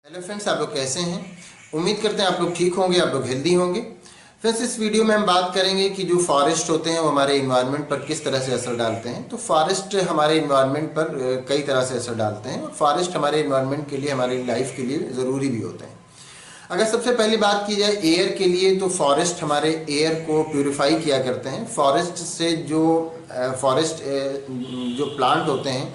Hello friends, आप लोग कैसे हैं। उम्मीद करते हैं आप लोग ठीक होंगे, आप लोग हेल्दी होंगे। फ्रेंड्स, इस वीडियो में हम बात करेंगे कि जो फॉरेस्ट होते हैं वो हमारे इन्वायरमेंट पर किस तरह से असर डालते हैं। तो फॉरेस्ट हमारे इन्वायरमेंट पर कई तरह से असर डालते हैं और फॉरेस्ट हमारे इन्वायरमेंट के लिए, हमारी लाइफ के लिए ज़रूरी भी होते हैं। अगर सबसे पहली बात की जाए एयर के लिए, तो फॉरेस्ट हमारे एयर को प्यूरिफाई किया करते हैं। फॉरेस्ट से जो जो प्लांट होते हैं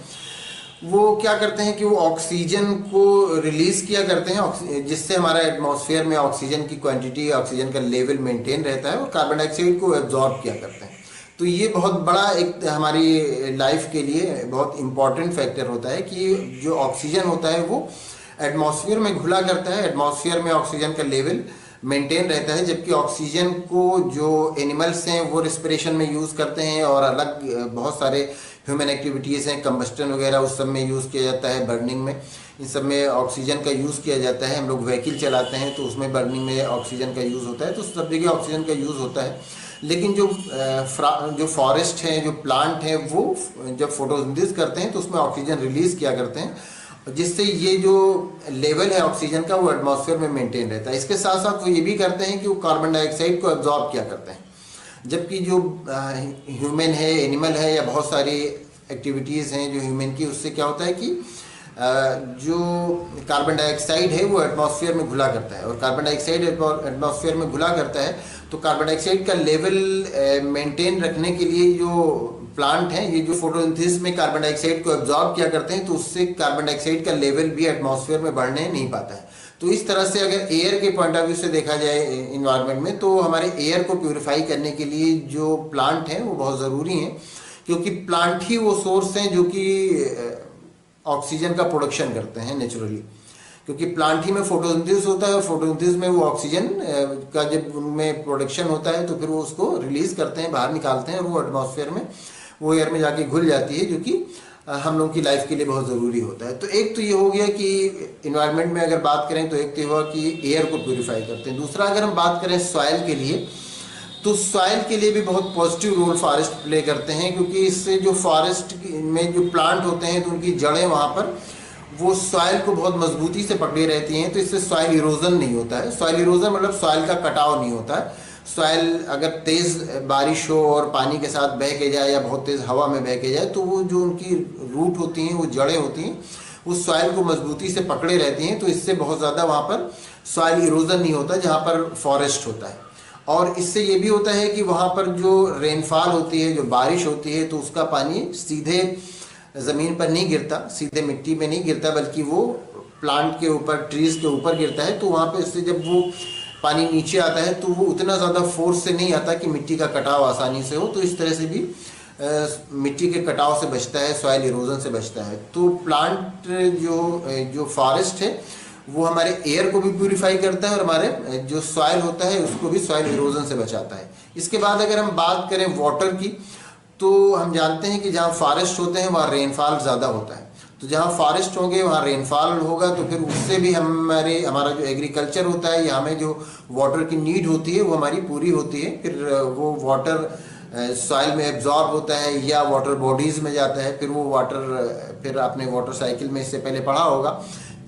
वो क्या करते हैं कि वो ऑक्सीजन को रिलीज किया करते हैं, जिससे हमारा एटमॉस्फेयर में ऑक्सीजन की क्वांटिटी, ऑक्सीजन का लेवल मेंटेन रहता है और कार्बन डाइऑक्साइड को एब्जॉर्ब किया करते हैं। तो ये बहुत बड़ा एक हमारी लाइफ के लिए बहुत इंपॉर्टेंट फैक्टर होता है कि जो ऑक्सीजन होता है वो एटमॉस्फेयर में घुला करता है। एटमॉस्फेयर में ऑक्सीजन का लेवल मेंटेन रहता है, जबकि ऑक्सीजन को जो एनिमल्स हैं वो रिस्पिरेशन में यूज़ करते हैं और अलग बहुत सारे ह्यूमन एक्टिविटीज़ हैं, कंबस्टन वगैरह उस सब में यूज़ किया जाता है, बर्निंग में इन सब में ऑक्सीजन का यूज़ किया जाता है। हम लोग व्हीकल चलाते हैं तो उसमें बर्निंग में ऑक्सीजन का यूज़ होता है, तो सब जगह ऑक्सीजन का यूज़ होता है। लेकिन जो फॉरेस्ट हैं, जो प्लांट हैं, वो जब फोटोसिंथेसिस करते हैं तो उसमें ऑक्सीजन रिलीज़ किया करते हैं, जिससे ये जो लेवल है ऑक्सीजन का वो एटमॉस्फेयर में मेंटेन रहता है। इसके साथ साथ वो ये भी करते हैं कि वो कार्बन डाइऑक्साइड को एब्जॉर्ब किया करते हैं। जबकि जो ह्यूमन है, एनिमल है या बहुत सारी एक्टिविटीज़ हैं जो ह्यूमन की, उससे क्या होता है कि जो कार्बन डाइऑक्साइड है वो एटमॉस्फेयर में घुला करता है, और कार्बन डाइऑक्साइड एटमॉस्फेयर में घुला करता है तो कार्बन डाइऑक्साइड का लेवल मेंटेन रखने के लिए जो प्लांट हैं, ये जो फोटोसिंथेसिस में कार्बन डाइऑक्साइड को एब्जॉर्ब किया करते हैं, तो उससे कार्बन डाइऑक्साइड का लेवल भी एटमॉस्फेयर में बढ़ने नहीं पाता है। तो इस तरह से अगर एयर के पॉइंट ऑफ व्यू से देखा जाए इन्वायरमेंट में, तो हमारे एयर को प्यूरिफाई करने के लिए जो प्लांट हैं वो बहुत ज़रूरी हैं, क्योंकि प्लांट ही वो सोर्स हैं जो कि ऑक्सीजन का प्रोडक्शन करते हैं नेचुरली। क्योंकि प्लांट ही में फोटोसिंथेसिस होता है और फोटोसिंथेसिस में वो ऑक्सीजन का जब उनमें प्रोडक्शन होता है तो फिर वो उसको रिलीज करते हैं, बाहर निकालते हैं और वो एटमॉस्फेयर में, वो एयर में जाके घुल जाती है, जो कि हम लोगों की लाइफ के लिए बहुत ज़रूरी होता है। तो एक तो ये हो गया कि इन्वायरमेंट में अगर बात करें तो एक तो ये हुआ कि एयर को प्यूरिफाई करते हैं। दूसरा, अगर हम बात करें सॉइल के लिए, तो सॉइल के लिए भी बहुत पॉजिटिव रोल फॉरेस्ट प्ले करते हैं, क्योंकि इससे जो फॉरेस्ट में जो प्लांट होते हैं तो उनकी जड़ें वहाँ पर वो सॉइल को बहुत मजबूती से पकड़े रहती हैं, तो इससे सॉइल इरोजन नहीं होता है। सॉइल इरोजन मतलब सॉइल का कटाव नहीं होता है। सॉइल अगर तेज़ बारिश हो और पानी के साथ बह के जाए या बहुत तेज़ हवा में बह के जाए, तो वो जो उनकी रूट होती हैं, वो जड़ें होती हैं, उस सॉइल को मजबूती से पकड़े रहती हैं, तो इससे बहुत ज़्यादा वहाँ पर सॉइल इरोजन नहीं होता जहाँ पर फॉरेस्ट होता है। और इससे ये भी होता है कि वहाँ पर जो रेनफॉल होती है, जो बारिश होती है, तो उसका पानी सीधे ज़मीन पर नहीं गिरता, सीधे मिट्टी में नहीं गिरता, बल्कि वो प्लांट के ऊपर, ट्रीज़ के ऊपर गिरता है। तो वहाँ पे इससे जब वो पानी नीचे आता है तो वो उतना ज़्यादा फोर्स से नहीं आता कि मिट्टी का कटाव आसानी से हो, तो इस तरह से भी मिट्टी के कटाव से बचता है, सॉइल इरोजन से बचता है। तो प्लांट जो फॉरेस्ट है वो हमारे एयर को भी प्यूरिफाई करता है और हमारे जो सॉइल होता है उसको भी सॉइल इरोजन से बचाता है। इसके बाद अगर हम बात करें वाटर की, तो हम जानते हैं कि जहाँ फॉरेस्ट होते हैं वहाँ रेनफॉल ज़्यादा होता है। तो जहाँ फॉरेस्ट होंगे वहाँ रेनफॉल होगा, तो फिर उससे भी हमारा जो एग्रीकल्चर होता है या हमें जो वाटर की नीड होती है वो हमारी पूरी होती है। फिर वो वाटर सॉइल में एब्जॉर्ब होता है या वाटर बॉडीज़ में जाता है, फिर वो वाटर, फिर आपने वाटर साइकिल में इससे पहले पढ़ा होगा,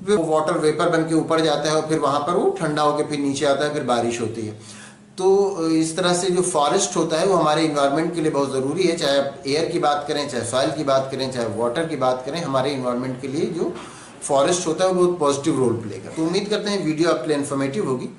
फिर वो वाटर वेपर बन के ऊपर जाता है और फिर वहाँ पर वो ठंडा होकर फिर नीचे आता है, फिर बारिश होती है। तो इस तरह से जो फॉरेस्ट होता है वो हमारे इन्वायरमेंट के लिए बहुत ज़रूरी है। चाहे आप एयर की बात करें, चाहे सॉइल की बात करें, चाहे वाटर की बात करें, हमारे इन्वायरमेंट के लिए जो फॉरेस्ट होता है वो बहुत पॉजिटिव रोल प्ले करता है। तो उम्मीद करते हैं वीडियो आपके लिए इन्फॉर्मेटिव होगी।